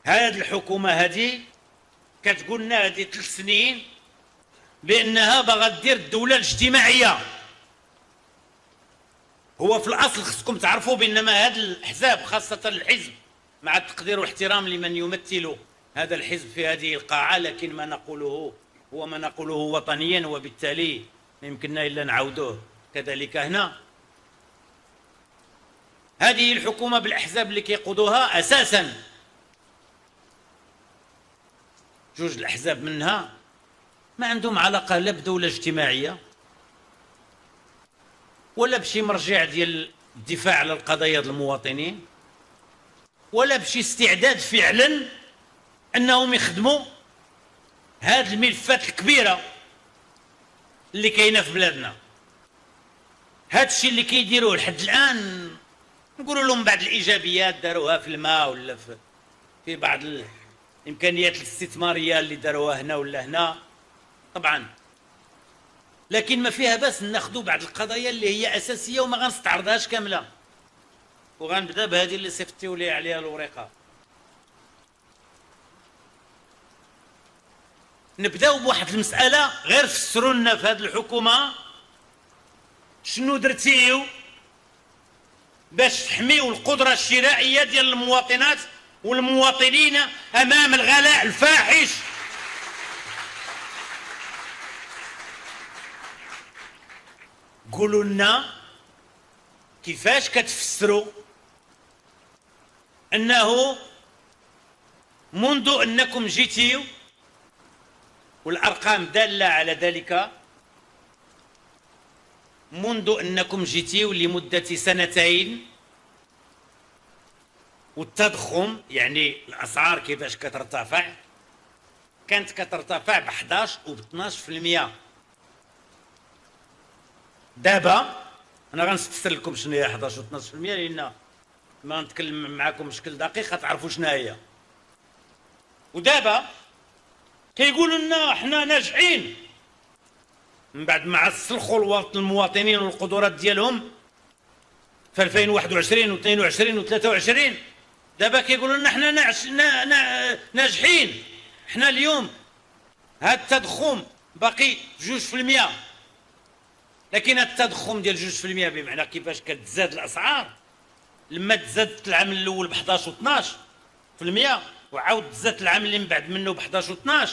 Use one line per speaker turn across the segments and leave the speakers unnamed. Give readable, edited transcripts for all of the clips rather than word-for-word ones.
هذه الحكومة هذه كتقول لنا هذه 3 سنين بأنها باغا دير الدولة الاجتماعية. هو في الأصل خصكم تعرفوا بأنما هذا الأحزاب خاصة الحزب مع التقدير والاحترام لمن يمثل هذا الحزب في هذه القاعة، لكن ما نقوله هو ما نقوله وطنيا، وبالتالي ما يمكننا إلا نعاودوه كذلك هنا. هذه الحكومة بالأحزاب اللي كيقودوها أساسا جوج الأحزاب منها ما عندهم علاقة لا بدولة اجتماعية ولا بشي مرجع ديال الدفاع على القضايا ديال المواطنين ولا بشي استعداد فعلا أنهم يخدموا هذه الملفات الكبيرة اللي كاينة في بلادنا. هذا الشيء اللي كيديروه لحد الآن نقولوا لهم بعض الإيجابيات داروها في الماء ولا في بعض الإمكانيات الاستثمارية اللي داروها هنا ولا هنا طبعا، لكن ما فيها بس ناخذوا بعض القضايا اللي هي أساسية وما غنستعرضهاش كاملة، وغنبدا بهذه اللي صيفطتيو لي عليها الورقة. نبداو بواحد المسألة، غير فسروا لنا في هذه الحكومة شنو درتيو باش تحميوا القدرة الشرائية ديال المواطنات والمواطنين أمام الغلاء الفاحش. قولوا لنا كيفاش كتفسروا أنه منذ أنكم جيتيو، والأرقام دالة على ذلك، منذ أنكم جيتيو لمدة 2 سنين والتضخم يعني الأسعار كيفاش كترتفع، كانت كترتفع ب 11 و ب 12%. دابا أنا غنفسر لكم شنو هي 11 و 12%، لأن ما نتكلم معكم بشكل دقيق غتعرفوا شنو هي. ودابا كيقولوا لنا حنا ناجحين من بعد ما سلخوا المواطنين والقدرات ديالهم في 2021 و 22 و 23. دابا كيقولوا لنا حنا ناجحين. حنا اليوم هذا التضخم باقي 2%، لكن هذا التضخم ديال 2% بمعنى كيفاش كتزاد الاسعار. لما تزادت العام الاول ب 11 و 12% وعاود تزادت العام اللي من بعد منه ب 11 و 12،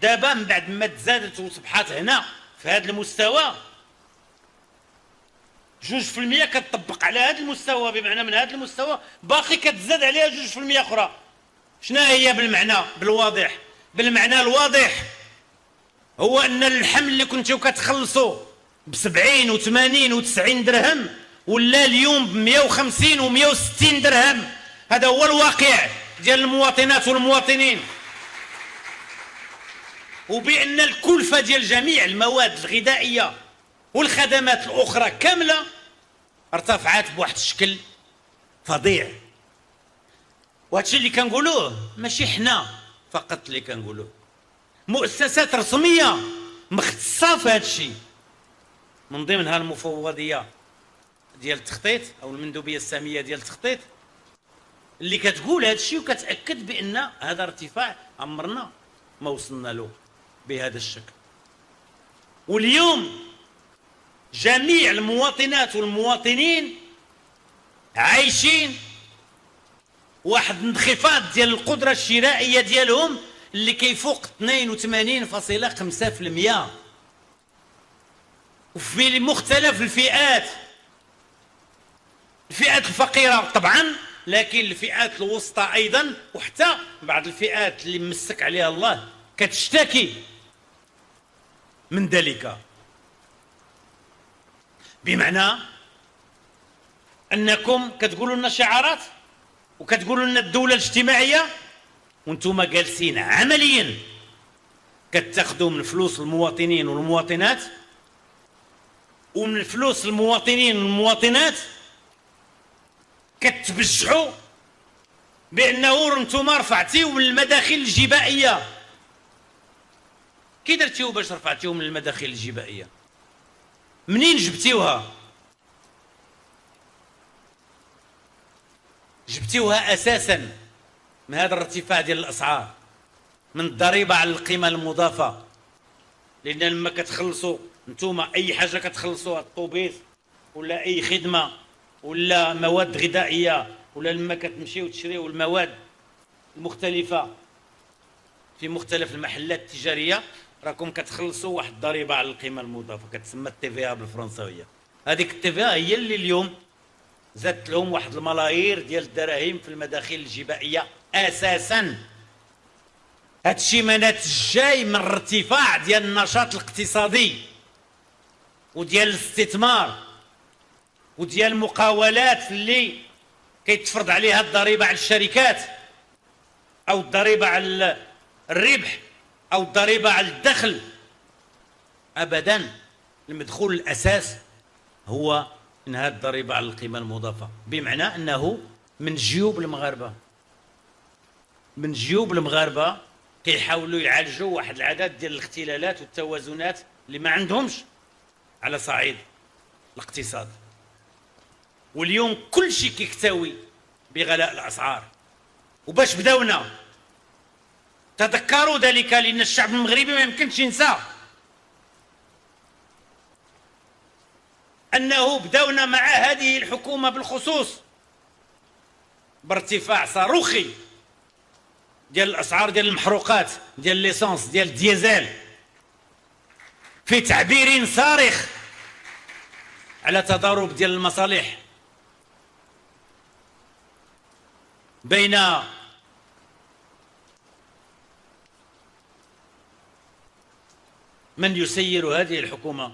دابا من بعد ما تزادت وصبحات هنا في هذا المستوى 2% كتطبق على هذا المستوى، بمعنى من هذا المستوى باقي كتزاد عليها 2% اخرى. شنو هي بالمعنى بالواضح؟ بالمعنى الواضح هو ان الحمل اللي كنتو كتخلصوا ب 70 و 80 و 90 درهم ولا اليوم ب 150 و 160 درهم. هذا هو الواقع ديال المواطنات والمواطنين، وبأن الكلفة ديال جميع المواد الغذائية والخدمات الأخرى كاملة ارتفعت بواحد الشكل فظيع. وهادشي اللي كنقولوه ماشي حنا فقط اللي كنقولوه، مؤسسات رسمية مختصة في هادشي، من ضمنها المفوضية ديال التخطيط أو المندوبية السامية ديال التخطيط اللي كتقول هادشي وكتأكد بأن هذا ارتفاع عمرنا ما وصلنا له بهذا الشكل. واليوم جميع المواطنات والمواطنين عايشين واحد انخفاض ديال القدرة الشرائية ديالهم اللي كيفوق 82.5%، وفي مختلف الفئات الفقيرة طبعا، لكن الفئات الوسطى أيضا، وحتى بعض الفئات اللي مسك عليها الله كتشتكي من ذلك. بمعنى أنكم كتقولوا لنا شعارات وكتقولوا لنا الدولة الاجتماعية وانتم جالسين عمليا كتاخذوا من فلوس المواطنين والمواطنات، ومن فلوس المواطنين والمواطنات كتبجحوا بأنه انتم رفعتيو من المداخل الجبائية. كي درتيو باش رفعتيو من المداخل الجبائية؟ منين جبتيوها؟ جبتوها اساسا من هذا الارتفاع ديال الاسعار، من الضريبه على القيمه المضافه. لان لما كتخلصوا نتوما اي حاجه كتخلصوها، الطوبيس ولا اي خدمه ولا مواد غذائيه، ولا لما كتمشيو تشريو المواد المختلفه في مختلف المحلات التجاريه، راكم كتخلصوا واحد الضريبه على القيمه المضافه كتسمى التي في بالفرنساويه. هذيك التي في هي اللي اليوم زادت لهم واحد الملايير ديال الدراهم في المداخيل الجبائيه اساسا. هادشي ما ناتج جاي من ارتفاع ديال النشاط الاقتصادي وديال الاستثمار وديال المقاولات اللي كيتفرض عليها الضريبه على الشركات، او الضريبه على الربح، او الضريبه على الدخل. ابدا، المدخول الاساس هو انهاء الضريبه على القيمه المضافه، بمعنى انه من جيوب المغاربه، من جيوب المغاربه كيحاولوا يعالجوا واحد العدد ديال الاختلالات والتوازنات اللي ما عندهمش على صعيد الاقتصاد. واليوم كل شيء كيكتوي بغلاء الاسعار. وباش بداونا تذكروا ذلك، لان الشعب المغربي ما يمكنش ينسى انه بداونا مع هذه الحكومه بالخصوص بارتفاع صاروخي ديال الاسعار ديال المحروقات، ديال ليسونس، ديال الديزل، في تعبير صارخ على تضارب ديال المصالح بين من يسير هذه الحكومة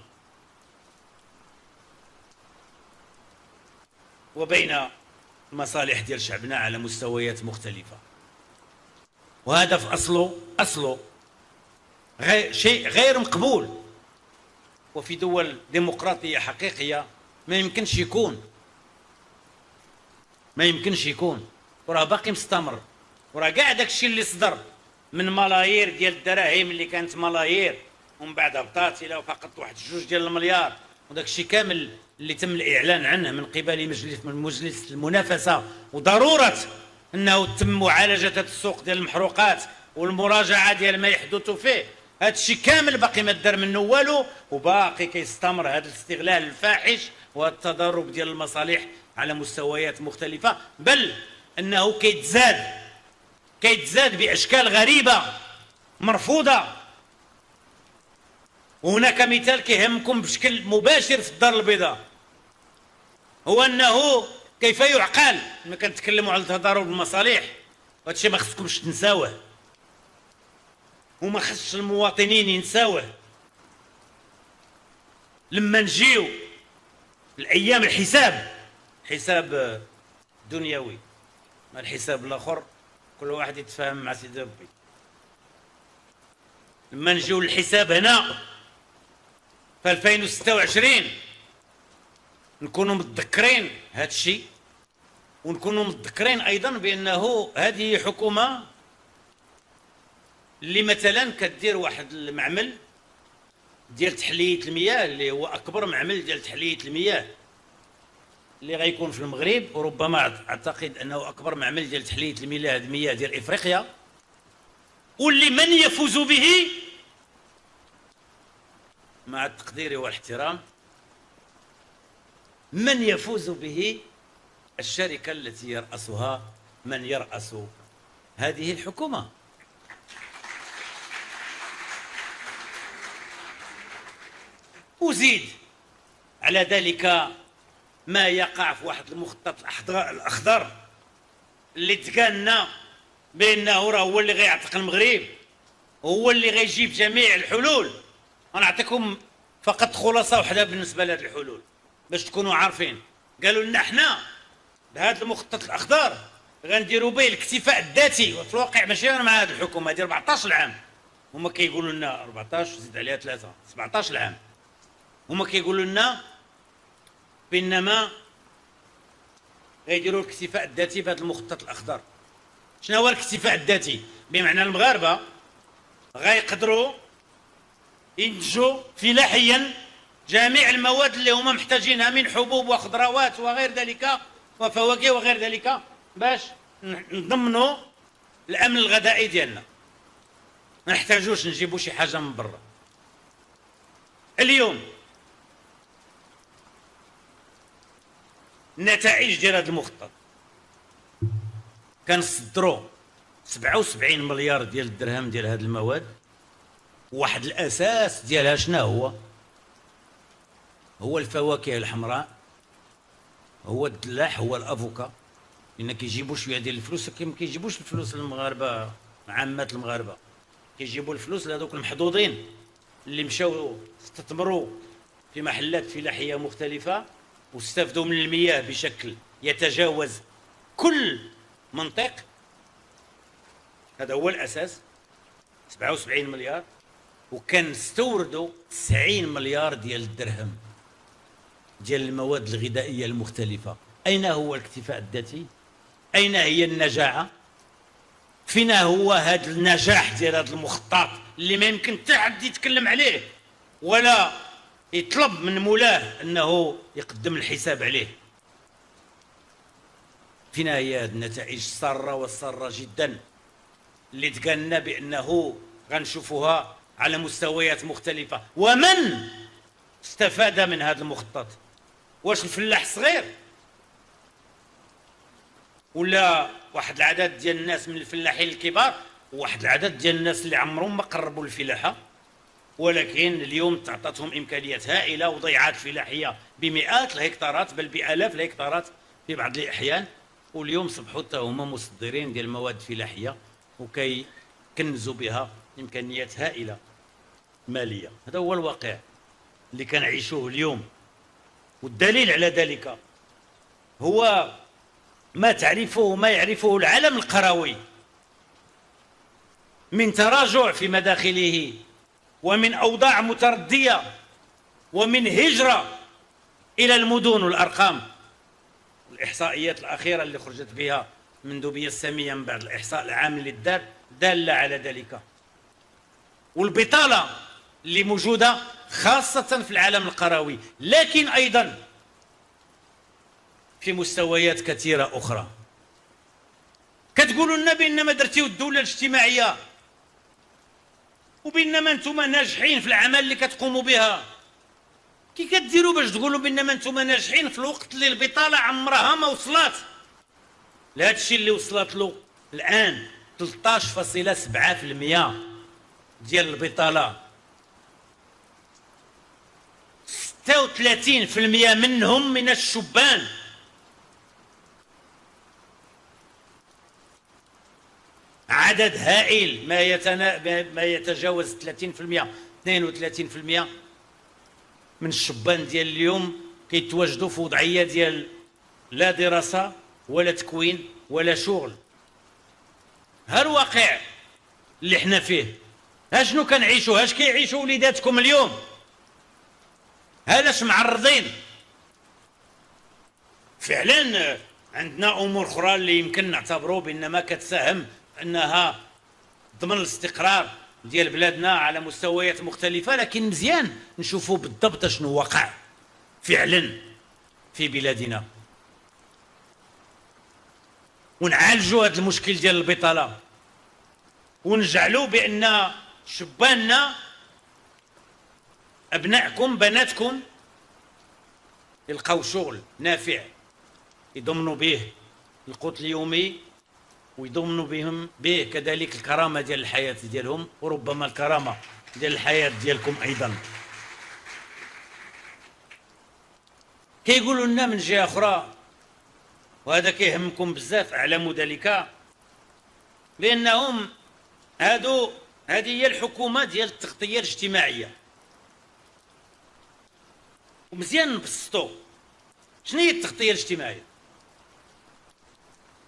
وبين المصالح ديال شعبنا على مستويات مختلفة. وهذا في أصله شيء غير مقبول، وفي دول ديمقراطية حقيقية ما يمكنش يكون، وراه باقي مستمر. وراه كاع داك الشيء اللي صدر من ملايير ديال الدراهم اللي كانت ملايير ومن بعد هبطات الى فقط واحد 2 ديال المليار، وداك الشيء كامل اللي تم الاعلان عنه من قبل مجلس المنافسه، وضروره انه تم معالجه هذا السوق ديال المحروقات والمراجعه ديال ما يحدث فيه. هذا الشيء كامل باقي ما دار منه والو، وباقي كيستمر هذا الاستغلال الفاحش وهذا التضارب ديال المصالح على مستويات مختلفه، بل انه كيتزاد باشكال غريبه مرفوضه. وهناك مثال كيهمكم بشكل مباشر في الدار البيضاء، هو انه كيف يعقل ملي كنتكلموا على تضارب المصالح، وهذا الشيء ما خصكمش تنساوه وما خصش المواطنين ينساوه. لما نجيو الايام حساب دنيوي، ما الحساب الاخر كل واحد يتفاهم مع سيدي ربي. لما نجيو للحساب هنا في 2026 نكونوا متذكرين هذا الشيء، ونكونوا متذكرين ايضا بانه هذه حكومه اللي مثلا كدير واحد المعمل ديال تحليه المياه اللي هو اكبر معمل ديال تحليه المياه اللي غيكون في المغرب، وربما اعتقد انه اكبر معمل ديال تحليه المياه ديال افريقيا، واللي من يفوز به مع التقدير والاحترام من يفوز به الشركه التي يرأسها من يرأس هذه الحكومه. وزيد على ذلك ما يقع في واحد المخطط الاخضر اللي تقالنا بانه راه هو اللي غيعتق المغرب، هو اللي غيجيب جميع الحلول. غنعطيكم فقط خلاصه واحده بالنسبه لهذه الحلول باش تكونوا عارفين. قالوا لنا حنا بهذا المخطط الاخضر غنديروا به الاكتفاء الذاتي، وفي الواقع ماشي انا مع هذه الحكومه هذه 14 عام هما كيقولوا لنا 14 زيد عليها 3 17 عام هما كيقولوا لنا بانما غيديروا الاكتفاء الذاتي بهذا المخطط الاخضر. شنو هو الاكتفاء الذاتي؟ بمعنى المغاربه غيقدروا ينتجوا فلاحيا جميع المواد اللي هما محتاجينها من حبوب وخضروات وغير ذلك وفواكه وغير ذلك باش نضمنوا الامن الغذائي ديالنا، ما نحتاجوش نجيبوا شي حاجه من برا. اليوم النتائج ديال هذا المخطط كنصدروا 77 مليار ديال الدرهم ديال هذه المواد، واحد الاساس ديالها شنو هو الفواكه الحمراء، هو الدلاح، هو الافوكا، لان كيجيبوا شويه ديال الفلوس، ما كيجيبوش الفلوس للمغاربه عامه المغاربه، كيجيبوا الفلوس لهذوك المحظوظين اللي مشاو استثمروا في محلات فلاحيه مختلفه واستفدوا من المياه بشكل يتجاوز كل منطق. هذا هو الاساس، 77 مليار، وكنستوردوا 90 مليار ديال الدرهم ديال المواد الغذائيه المختلفه. اين هو الاكتفاء الذاتي؟ اين هي النجاعه؟ فينا هو هذا النجاح ديال هذا المخطط اللي ما يمكن حتى حد يتكلم عليه ولا يطلب من مولاه انه يقدم الحساب عليه؟ فينا هي هذه النتائج الساره والساره جدا اللي تقالنا بانه غنشوفوها على مستويات مختلفه. ومن استفاد من هذا المخطط؟ واش الفلاح الصغير ولا واحد العدد ديال الناس من الفلاحين الكبار وواحد العدد ديال الناس اللي عمرهم ما قربوا الفلاحه، ولكن اليوم تعطتهم امكانيات هائله وضيعات فلاحيه بمئات الهكتارات بل بالاف الهكتارات في بعض الاحيان، واليوم صبحوا حتى هما مصدرين ديال المواد الفلاحيه وكيكنزوا بها امكانيات هائله ماليه. هذا هو الواقع اللي كنعيشوه اليوم، والدليل على ذلك هو ما يعرفه العالم القروي من تراجع في مداخله ومن أوضاع متردية ومن هجرة إلى المدن. والأرقام الإحصائيات الأخيرة اللي خرجت بها مندوبية السامية من بعد الإحصاء العام للدار دالة على ذلك. والبطالة اللي موجودة خاصة في العالم القروي، لكن أيضا في مستويات كثيرة أخرى. كتقولوا لنا بأن ما درتيو الدولة الاجتماعية وبأنما أنتم ناجحين في الأعمال اللي كتقوموا بها. كي كديروا باش تقولوا بأنما أنتم ناجحين في الوقت اللي البطالة عمرها ما وصلت لهذا الشيء اللي وصلت له الآن؟ 13.7% ديال البطالة، 36% منهم من الشبان. عدد هائل ما يتجاوز 30%، 32% من الشبان ديال اليوم كيتواجدوا في وضعيه ديال لا دراسه ولا تكوين ولا شغل. ها الواقع اللي حنا فيه. ها شنو كنعيشوا؟ اش كيعيشوا وليداتكم اليوم؟ هلاش معرضين؟ فعلا عندنا امور اخرى اللي يمكن نعتبروا بانما كتساهم انها ضمن الاستقرار ديال بلادنا على مستويات مختلفه، لكن مزيان نشوفوا بالضبط شنو وقع فعلا في بلادنا ونعالجوا هذا المشكل ديال البطاله ونجعلوا بان شباننا ابنائكم بناتكم يلقاو شغل نافع يضمنوا به القوت اليومي ويضمنوا به كذلك الكرامه ديال الحياه ديالهم، وربما الكرامه ديال الحياه ديالكم ايضا. كيقولوا لنا من جهه اخرى، وهذا كيهمكم بزاف اعلموا ذلك، بانهم هذه هي الحكومه ديال التغطيه الاجتماعيه. ومزيان نبسطوا شنو هي التغطيه الاجتماعيه؟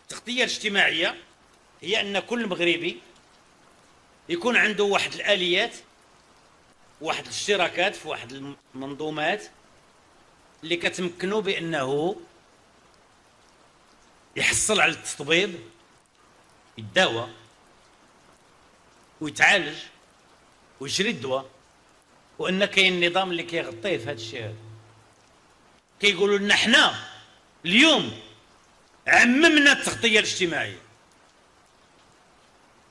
التغطيه الاجتماعيه هي ان كل مغربي يكون عنده واحد الاليات، واحد الاشتراكات في واحد المنظومات اللي كتمكنوا بانه يحصل على التطبيب، يداوى ويتعالج ويشري الدواء، وان كاين نظام اللي كيغطيه في هذا الشيء هذا. كيقولوا لنا حنا اليوم عممنا التغطيه الاجتماعيه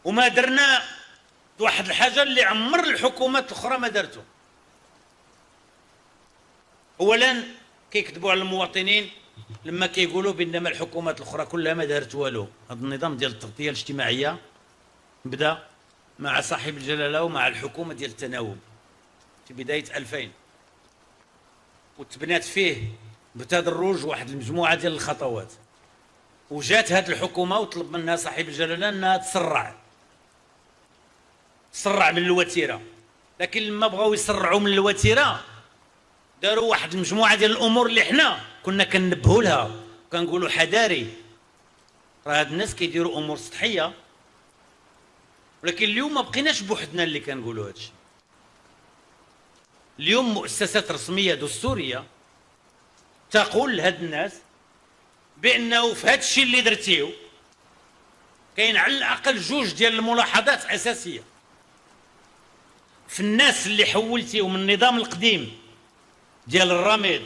وما درنا واحد الحاجه اللي عمر الحكومات الاخرى ما دارتو. اولا كيكذبوا على المواطنين لما كيقولوا بانما الحكومات الاخرى كلها ما دارت والو. هذا النظام ديال التغطيه الاجتماعيه بدا مع صاحب الجلاله ومع الحكومه ديال التناوب في بدايه 2000 وتبنات فيه بتدرج واحد المجموعه ديال الخطوات. وجات هذه الحكومه وطلب منها صاحب الجلاله انها تسرع من الوتيره، لكن لما بغاو يسرعوا من الوتيره داروا واحد المجموعه ديال الامور اللي حنا كنا كنبهوا لها وكنقولوا حذاري، راه هاد الناس كيديروا امور سطحيه. ولكن اليوم ما بقيناش بوحدنا اللي كنقولوا هادشي. اليوم مؤسسات رسميه دستوريه تقول لهاد الناس بانه في هاد الشيء اللي درتيو كاين على الاقل جوج ديال الملاحظات اساسيه في الناس اللي حولتيو من النظام القديم ديال الرميد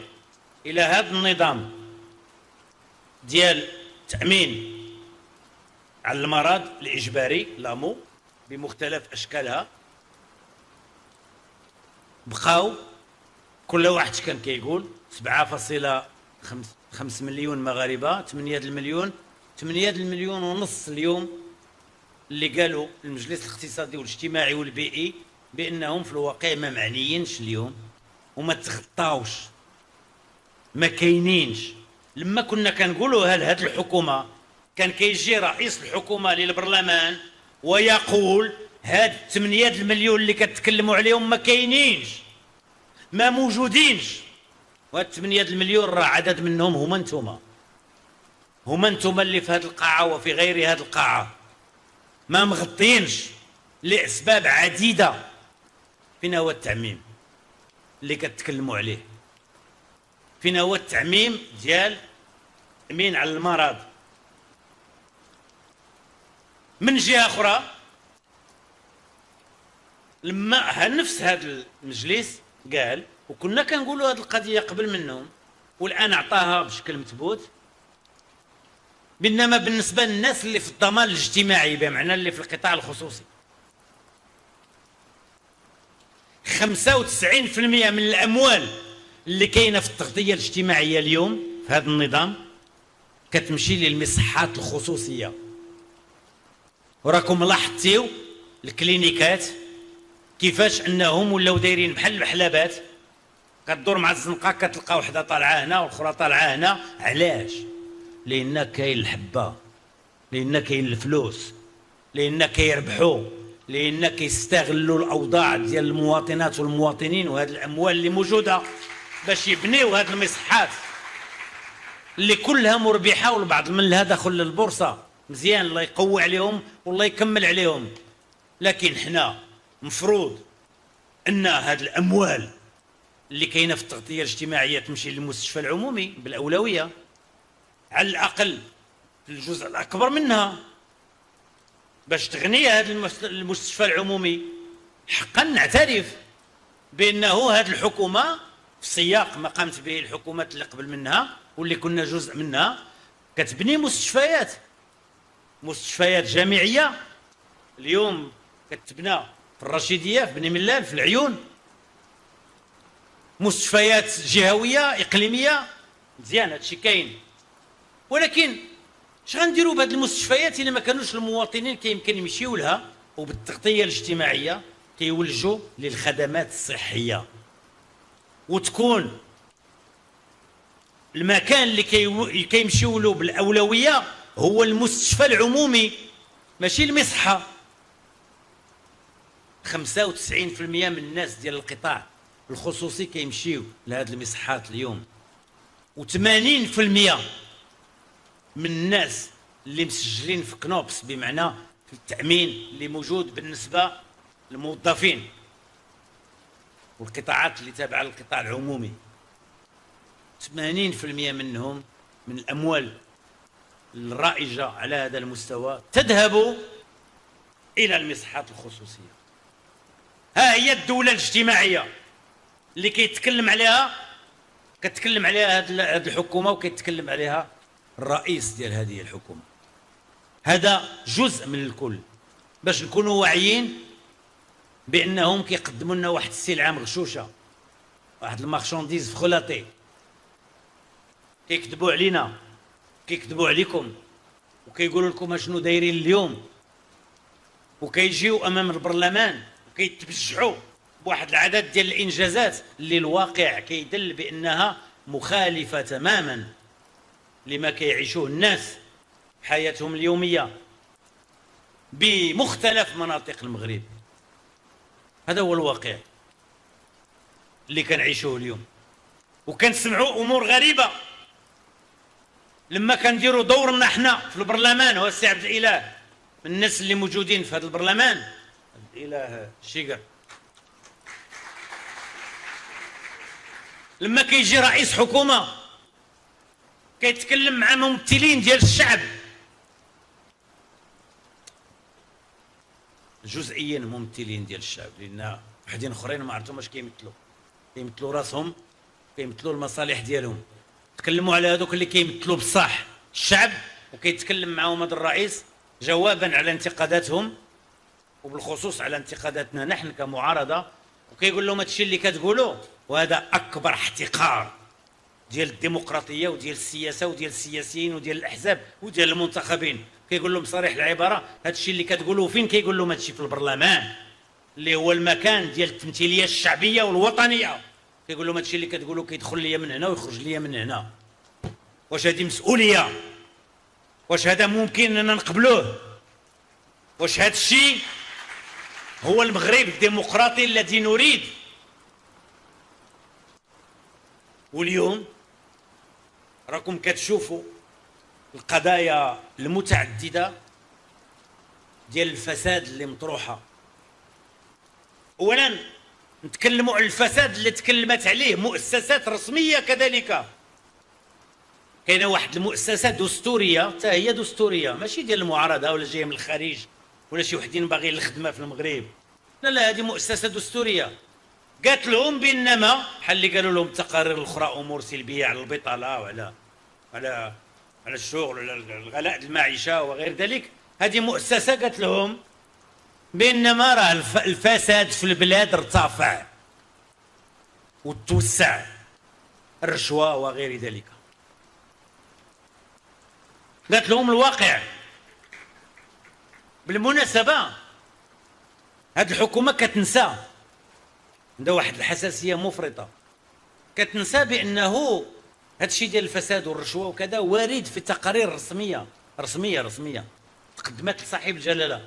الى هذا النظام ديال التامين على المرض الاجباري لامو بمختلف اشكالها. بقاو كل واحد كان كيقول 7.5 مليون مغاربه، 8 المليون ونص اليوم اللي قالوا المجلس الاقتصادي والاجتماعي والبيئي بانهم في الواقع ما معنيينش اليوم وما تغطاوش، ما كاينينش. لما كنا كنقولوا هذه الحكومه كان كيجي رئيس الحكومه للبرلمان ويقول هاد 8 المليون اللي كتكلموا عليهم ما كاينينش، ما موجودينش. وهاد 8 المليون راه عدد منهم هما انتم اللي في هذه القاعه وفي غير هذه القاعه ما مغطينش لاسباب عديده. فين هو التعميم اللي كتكلموا عليه؟ فين هو التعميم ديال التأمين على المرض؟ من جهه اخرى لما نفس هذا المجلس قال وكنا كنقولوا هذه القضيه قبل منهم والان اعطاها بشكل مثبوت بينما بالنسبه للناس اللي في الضمان الاجتماعي بمعنى اللي في القطاع الخصوصي 95% من الاموال اللي كاينه في التغطيه الاجتماعيه اليوم في هذا النظام كتمشي للمصحات الخصوصيه. وراكم لاحظتيو الكلينيكات كيفاش انهم ولاو دايرين بحال المحلبات، كدور مع الزنقه كتلقى وحده طالعه هنا والاخرى طالعه هنا. علاش؟ لان كاين الحبه، لان كاين الفلوس، لان كيربحوا، لان كيستغلوا الاوضاع ديال المواطنات والمواطنين وهذه الاموال اللي موجوده باش يبنيو هذه المصحات اللي كلها مربحه والبعض منها داخل للبورصه. مزيان، الله يقوي عليهم والله يكمل عليهم. لكن حنا مفروض ان هذه الاموال اللي كاينه في التغطيه الاجتماعيه تمشي للمستشفى العمومي بالاولويه، على الاقل في الجزء الاكبر منها، باش تغني هذا المستشفى العمومي. حقا نعترف بانه هذه الحكومه في سياق ما قامت به الحكومات اللي قبل منها واللي كنا جزء منها كتبني مستشفيات جامعيه اليوم كتبنى في الرشيديه، في بني ملال، في العيون، مستشفيات جهويه اقليميه. مزيان هادشي كاين، ولكن اش غنديروا بهاد المستشفيات الا ما كانوش المواطنين كيمكن يمشيو لها وبالتغطيه الاجتماعيه كيولجوا للخدمات الصحيه وتكون المكان اللي كيمشيو له بالاولويه هو المستشفى العمومي ماشي المصحه. 95% من الناس ديال القطاع الخصوصي كيمشيو لهاد المصحات اليوم، و80% من الناس اللي مسجلين في كنوبس بمعنى في التأمين اللي موجود بالنسبة للموظفين والقطاعات اللي تابعة للقطاع العمومي 80% منهم من الأموال الرائجة على هذا المستوى تذهب إلى المصحات الخصوصية. ها هي الدولة الاجتماعية اللي كتكلم عليها هذه الحكومة وكيتكلم عليها الرئيس ديال هذه الحكومة. هذا جزء من الكل باش نكونوا واعيين بأنهم كيقدموا لنا واحد السلعة مغشوشة، واحد المارشانديز فخلاطي، كيكذبوا علينا، كيكذبوا عليكم، وكيقولوا لكم اشنو دايرين اليوم، وكيجيو امام البرلمان وكيتبجحوا بواحد العدد ديال الانجازات اللي الواقع كيدل بانها مخالفه تماما لما كيعيشوه الناس في حياتهم اليوميه بمختلف مناطق المغرب. هذا هو الواقع اللي كنعيشوه اليوم. وكنسمعوا امور غريبه لما كنديروا دورنا حنا في البرلمان. هو السي عبد الاله من الناس اللي موجودين في هذا البرلمان، عبد الاله الشيقر، لما كيجي رئيس حكومه كيتكلم مع ممثلين ديال الشعب، جزئيا ممثلين ديال الشعب، لان وحدين اخرين ما عرفتهم اش كيمثلوا راسهم، كيمثلوا المصالح ديالهم. تكلموا على هذوك اللي كيمثلوا بصح الشعب، وكيتكلم معهم هذا الرئيس جوابا على انتقاداتهم وبالخصوص على انتقاداتنا نحن كمعارضه، وكيقول لهم هادشي اللي كتقولوا وهذا اكبر احتقار ديال الديمقراطيه وديال السياسه وديال السياسيين وديال الاحزاب وديال المنتخبين. كيقول لهم صريح العباره هادشي اللي كتقولوا فين؟ كيقول لهم هادشي في البرلمان اللي هو المكان ديال التمثيليه الشعبيه والوطنيه. كيقول لهم هادشي اللي كتقولوا كيدخل ليا من هنا ويخرج ليا من هنا. واش هذه مسؤوليه؟ واش هذا ممكن اننا نقبلوه؟ واش هذا الشيء هو المغرب الديمقراطي الذي نريد؟ واليوم راكم كتشوفوا القضايا المتعدده ديال الفساد اللي مطروحه. اولا نتكلموا على الفساد اللي تكلمت عليه مؤسسات رسميه كذلك. كاينه واحد المؤسسه دستوريه، حتى هي دستوريه، ماشي ديال المعارضه ولا جايه من الخارج ولا شي وحدين باغيين الخدمه في المغرب، لا لا، هذه مؤسسه دستوريه. قالت لهم بانما بحال اللي قالوا لهم التقارير الاخرى امور سلبيه على البطاله وعلى على على الشغل ولا الغلاء المعيشه وغير ذلك. هذه مؤسسه قالت لهم بانما راه الفساد في البلاد ارتفع وتوسع، الرشوه وغير ذلك. قالت لهم الواقع. بالمناسبه هذه الحكومه كتنسى، عندها واحد الحساسيه مفرطه، كتنسى بانه هذا الشيء ديال الفساد والرشوه وكذا وارد في تقارير رسميه تقدمت لصاحب الجلاله.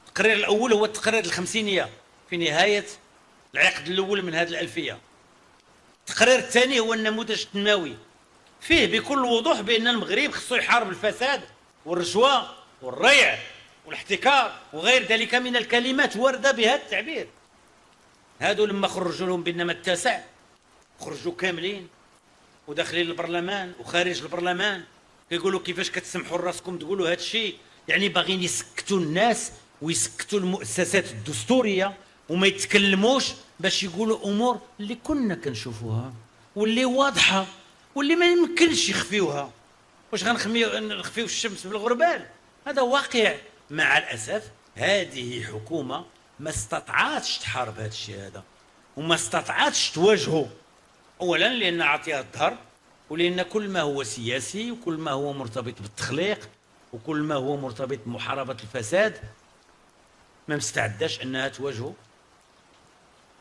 التقرير الاول هو التقرير الخمسينيه في نهايه العقد الاول من هذه الالفيه. التقرير الثاني هو النموذج التنموي، فيه بكل وضوح بان المغرب خصو يحارب الفساد والرشوه والريع والاحتكار وغير ذلك من الكلمات وارده بهذا التعبير. هادو لما خرجوا لهم بانما التاسع خرجوا كاملين وداخلين البرلمان وخارج البرلمان كيقولوا كيفاش كتسمحوا لراسكم تقولوا هذا الشيء. يعني باغيين يسكتوا الناس ويسكتوا المؤسسات الدستوريه وما يتكلموش باش يقولوا امور اللي كنا كنشوفوها واللي واضحه واللي ما يمكنش يخفيوها. واش نخفيو الشمس بالغربال؟ هذا واقع. مع الاسف هذه حكومه ما استطاعتش تحارب هذا الشيء هذا وما استطاعتش تواجهه. اولا لان عطيها الظهر، ولان كل ما هو سياسي وكل ما هو مرتبط بالتخليق وكل ما هو مرتبط بمحاربه الفساد ما مستعداش انها تواجهه،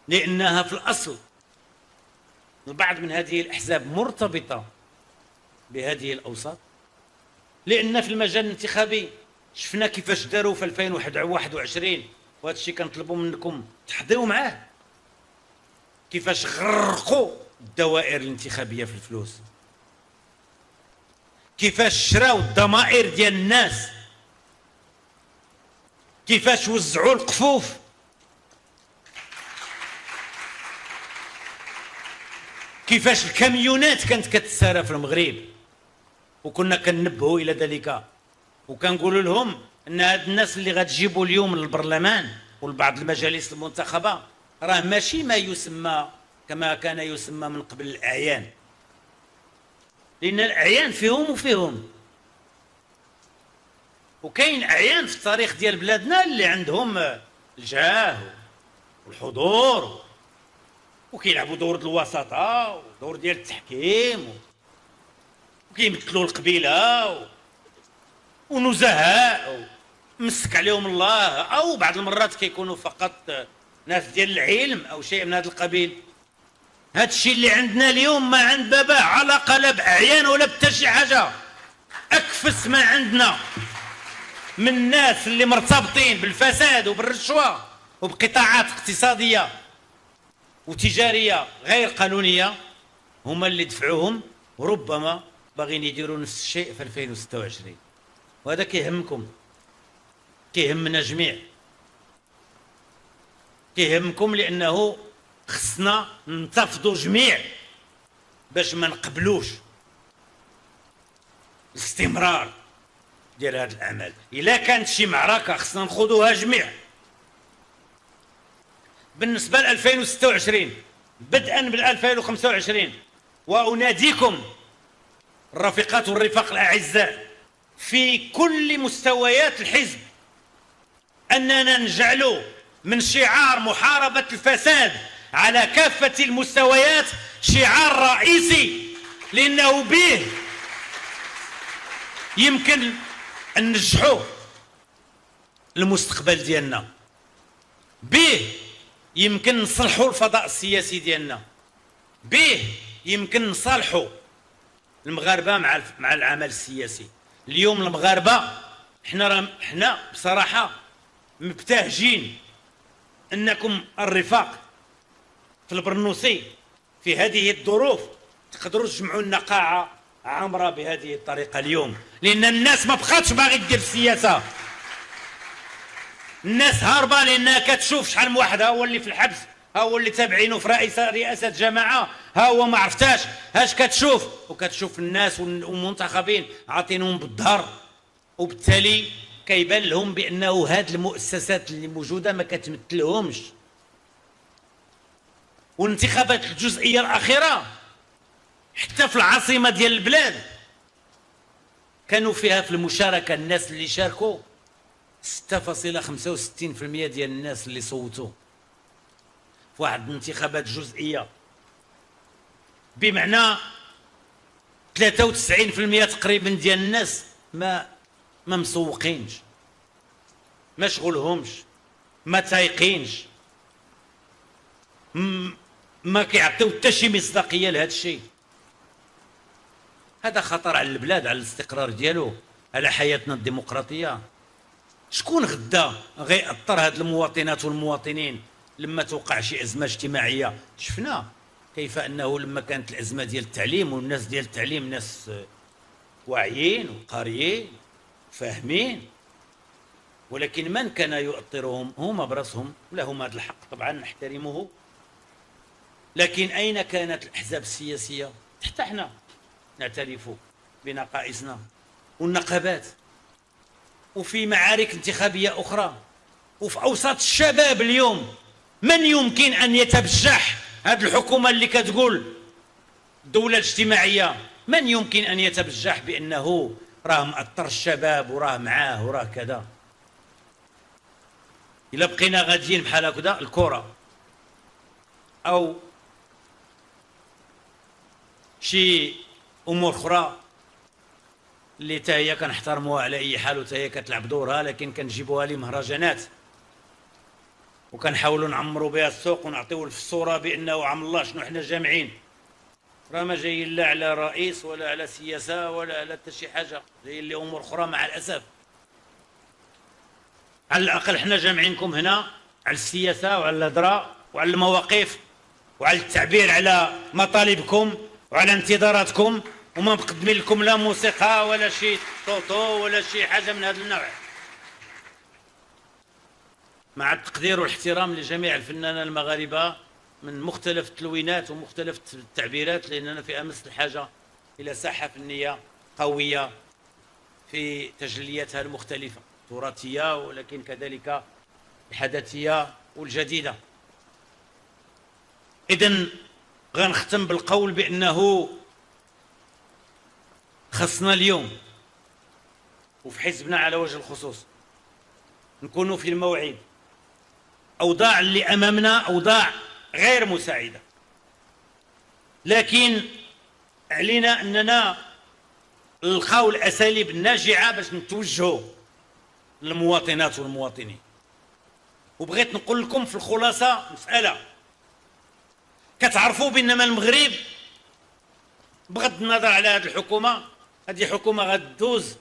لانها في الاصل البعض من هذه الاحزاب مرتبطه بهذه الاوساط. لان في المجال الانتخابي شفنا كيفاش داروا في 2021 وهذا الشيء كنطلبوا منكم تحضروا معاه، كيفاش غرقوا الدوائر الانتخابيه في الفلوس، كيفاش شراو الضمائر ديال الناس، كيفاش وزعوا القفوف، كيفاش الكاميونات كانت كتسارى في المغرب. وكنا كننبهوا الى ذلك وكنقولوا لهم ان هاد الناس اللي غتجيبوا اليوم للبرلمان ولبعض المجالس المنتخبه راه ماشي ما يسمى كما كان يسمى من قبل الاعيان. لأن الأعيان فيهم وفيهم، وكاين أعيان في التاريخ ديال بلادنا اللي عندهم الجاه والحضور وكيلعبوا دور الوساطة ودور ديال التحكيم وكيمثلوا القبيلة ونزهاء ومسك عليهم الله، أو بعض المرات كيكونوا فقط ناس ديال العلم أو شيء من هذا القبيل. هذا الشيء اللي عندنا اليوم ما عند بابا علاقة لا بأعيان ولا بتا شي حاجة. أكفس ما عندنا من الناس اللي مرتبطين بالفساد وبالرشوة وبقطاعات اقتصادية وتجارية غير قانونية هما اللي دفعوهم، وربما باغيين يديروا نفس الشيء في 2026. وهذا كيهمكم، كيهمنا جميع، كيهمكم لأنه خصنا ننتفضوا جميع باش ما نقبلوش الاستمرار ديال هذا الأعمال. إلا كانت شي معركة خصنا نخوضوها جميع. بالنسبة ل 2026 بدءا بال 2025، وأناديكم الرفيقات والرفاق الأعزاء في كل مستويات الحزب أننا نجعل من شعار محاربة الفساد على كافة المستويات شعار رئيسي، لأنه به يمكن أن ننجحوا المستقبل ديالنا، به يمكن نصلحوا الفضاء السياسي ديالنا، به يمكن نصالحوا المغاربة مع العمل السياسي. اليوم المغاربة حنا بصراحة مبتهجين أنكم الرفاق في البرنوسي في هذه الظروف تقدروا تجمعوا لنا قاعة عامرة بهذه الطريقة اليوم، لأن الناس ما بقاتش باغي دير السياسة. الناس هاربة لأنها كتشوف شحال من واحد ها هو اللي في الحبس، ها هو اللي تابعينه في رئاسة جماعة، ها هو ما عرفتاش هاش كتشوف، وكتشوف الناس والمنتخبين عاطينهم بالظهر، وبالتالي كيبان لهم بأنه هاد المؤسسات اللي موجودة ما كتمثلهمش. والانتخابات الجزئية الأخيرة حتى في العاصمة ديال البلاد كانوا فيها في المشاركة الناس اللي شاركوا 6.65% ديال الناس اللي صوتوا في واحد الانتخابات جزئية، بمعنى 93% تقريبا ديال الناس ما مسوقينش، ما شغلهمش، ما تايقينش، ما كيعطيو حتى شي مصداقية لهذا الشيء. هذا خطر على البلاد، على الاستقرار ديالو، على حياتنا الديمقراطية. شكون غدا غيأثر هاد المواطنات والمواطنين لما توقع شي أزمة اجتماعية؟ شفنا كيف أنه لما كانت الأزمة ديال التعليم، والناس ديال التعليم ناس واعيين وقاريين فاهمين، ولكن من كان يؤطرهم هما براسهم، ولهم هذا الحق طبعا نحترمه، لكن أين كانت الأحزاب السياسية؟ حتى احنا نعترف بنقائصنا، والنقابات، وفي معارك انتخابية أخرى، وفي أوساط الشباب اليوم. من يمكن أن يتبجح هذه الحكومة اللي كتقول الدولة الاجتماعية؟ من يمكن أن يتبجح بأنه راه مأطر الشباب وراه معاه وراه كذا؟ إلا بقينا غاديين بحال هكذا، الكرة أو شي أمور أخرى اللي تا هي كنحترموها على أي حال وتا هي كتلعب دورها، لكن كنجيبوها لي مهرجانات وكنحاولوا نعمروا بها السوق ونعطيو الصورة بأنه عم الله شنو حنا جامعين. راه ما جايين لا على رئيس ولا على سياسة ولا على حتى شي حاجة، جايين لي أمور أخرى مع الأسف. على الأقل حنا جامعينكم هنا على السياسة وعلى الهضرة وعلى المواقف وعلى التعبير على مطالبكم وعلى انتظاراتكم، وما مقدمين لكم لا موسيقى ولا شي طوطو ولا شي حاجة من هذا النوع. مع التقدير والاحترام لجميع الفنانين المغاربة من مختلف التلوينات ومختلف التعبيرات، لأننا في أمس الحاجة إلى ساحة فنية قوية في تجلياتها المختلفة، تراثية ولكن كذلك الحداثية والجديدة. إذن غنختم بالقول بأنه خصنا اليوم وفي حزبنا على وجه الخصوص نكونوا في الموعد. أوضاع اللي أمامنا أوضاع غير مساعدة، لكن علينا أننا نلقاو الأساليب الناجعة باش نتوجهوا للمواطنات والمواطنين. وبغيت نقول لكم في الخلاصة مسألة، كتعرفوا بأنما المغرب بغض النظر على هذه الحكومة، هذه حكومة غدوز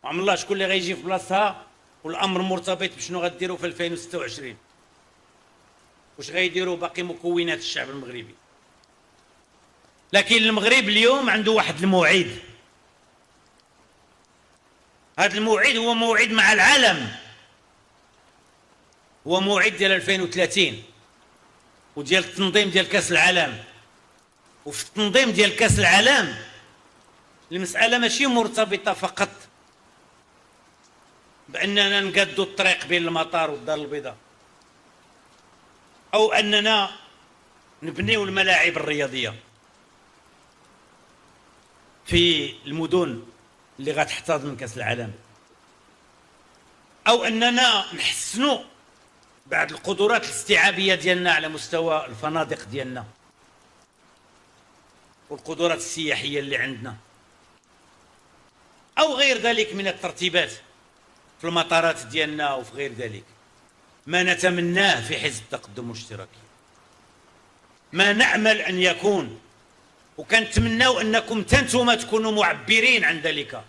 وعم الله شكون اللي غيجي في بلاصتها، والأمر مرتبط بشنو غديروا في 2026، واش غيديروا باقي مكونات الشعب المغربي. لكن المغرب اليوم عنده واحد الموعد، هذا الموعد هو موعد مع العالم، هو موعد ديال 2030 وديال التنظيم ديال كأس العالم. وفي التنظيم ديال كأس العالم المسألة ماشي مرتبطة فقط بأننا نقادوا الطريق بين المطار والدار البيضاء، أو أننا نبنيو الملاعب الرياضية في المدن اللي غتحتضن كأس العالم، أو أننا نحسنوا بعض القدرات الاستيعابية ديالنا على مستوى الفنادق ديالنا والقدرات السياحية اللي عندنا، أو غير ذلك من الترتيبات في المطارات ديالنا وفي غير ذلك. ما نتمناه في حزب التقدم الاشتراكي، ما نأمل أن يكون، وكنتمناو أنكم تنتوما تكونوا معبرين عن ذلك،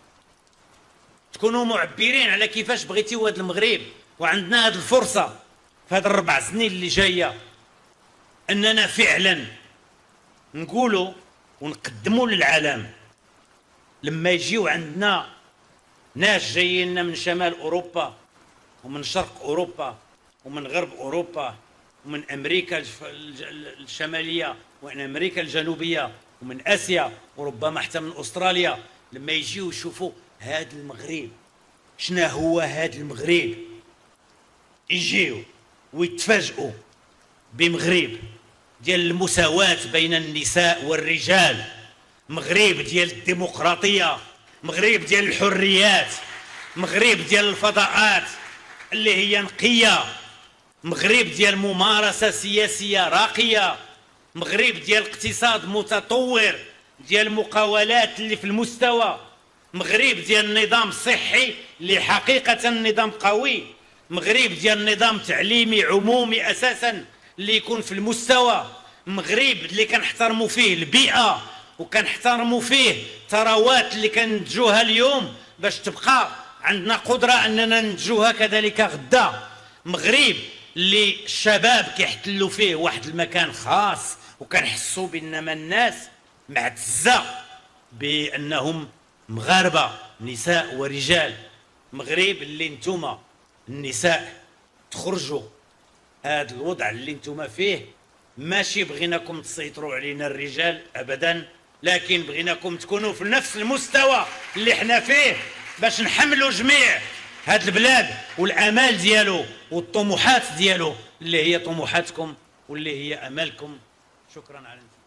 تكونوا معبرين على كيفاش بغيتيو هذا المغرب. وعندنا هذه الفرصة في هذه ال4 سنين اللي جاية أننا فعلا نقولوا ونقدموا للعالم لما يجيو عندنا ناس جايين من شمال أوروبا ومن شرق أوروبا ومن غرب أوروبا ومن أمريكا الشمالية ومن أمريكا الجنوبية ومن آسيا وربما حتى من أستراليا، لما يجيو يشوفوا هذا المغرب شنا هو هذا المغرب، يجيو ويتفاجئوا بمغرب ديال المساواة بين النساء والرجال، مغرب ديال الديمقراطية، مغرب ديال الحريات، مغرب ديال الفضاءات اللي هي نقية، مغرب ديال ممارسة سياسية راقية، مغرب ديال اقتصاد متطور، ديال مقاولات اللي في المستوى، مغرب ديال نظام صحي اللي حقيقة نظام قوي، مغرب ديال نظام تعليمي عمومي أساسا اللي يكون في المستوى، مغرب اللي كنحترموا فيه البيئة وكنحترموا فيه ثروات اللي كننتجوها اليوم باش تبقى عندنا قدرة أننا ننتجوها كذلك غدا، مغرب اللي الشباب كيحتلوا فيه واحد المكان خاص وكنحسوا بأنما الناس معتزة بأنهم مغاربة نساء ورجال، مغرب اللي نتوما النساء تخرجوا هذا الوضع اللي نتوما فيه، ماشي بغيناكم تسيطروا علينا الرجال أبدا، لكن بغيناكم تكونوا في نفس المستوى اللي حنا فيه باش نحملوا جميع هاد البلاد والآمال ديالو والطموحات ديالو اللي هي طموحاتكم واللي هي أمالكم. شكرا على